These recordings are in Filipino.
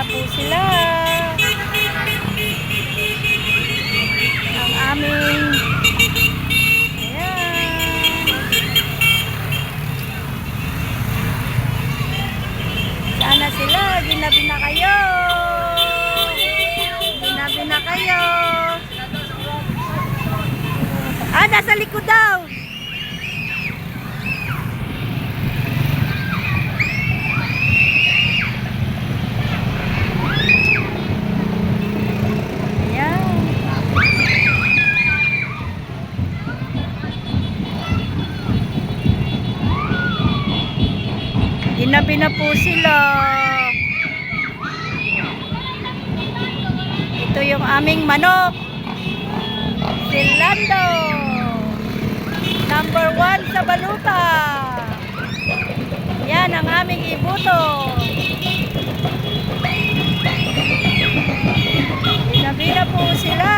na po sila. Ang aming sana sila, ginabi na kayo. Ginabi na kayo. Ah, nasa likod daw. Ayan. Ginabi na po sila. Ito yung aming manok. Si Lando. Number 1 sa baluta. Yan ang aming ibuto. Ginabi na po sila.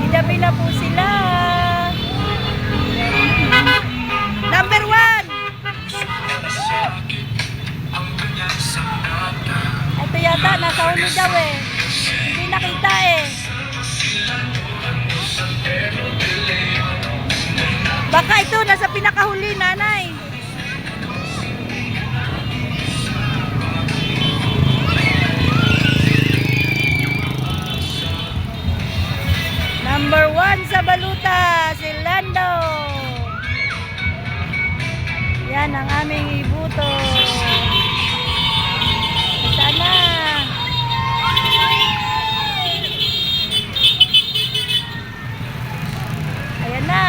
Ginabi na po sila. Number 1. Ito yata, nasa huli daw eh. Hindi nakita eh. Baka ito, nasa pinakahuli, nanay. Number 1 sa baluta, si Lando. Yan ang aming ibuto. Sana. Ayan na.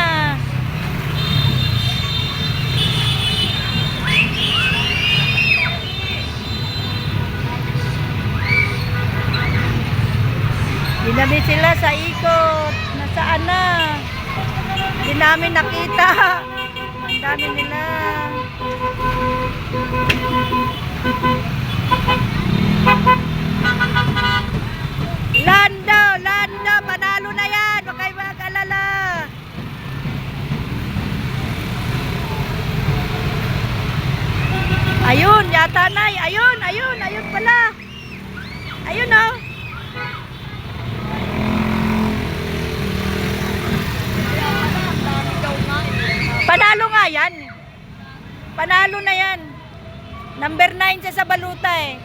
Ginabi sila sa ikot. Nasaan na? Hindi namin nakita. Ang dami nila. Lando! Lando! Panalo na yan! Huwag kayo mag-alala. Ayun! Yata na! Ayun! Ayun! Ayun pala! Ayun oh! Panalo nga yan. Panalo na yan. Number 9 siya sa baluta eh.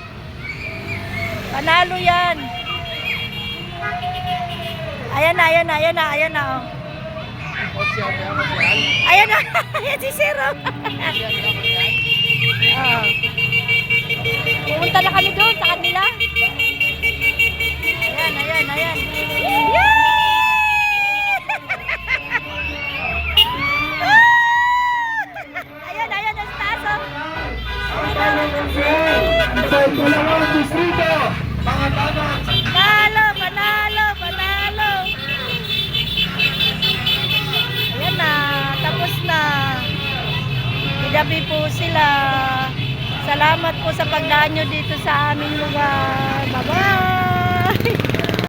Panalo yan. Ayan na, ayan na, ayan na, ayan na oh. Ayan na, ayan si Zero. Oh. Pumunta na kami doon sa kanila. Ayan, ayan, ayan. Yeah! Panalo, panalo, panalo. Ayan na, tapos na. Ginabi po sila. Salamat po sa pagdaan nyo dito sa aming lugar. Bye-bye!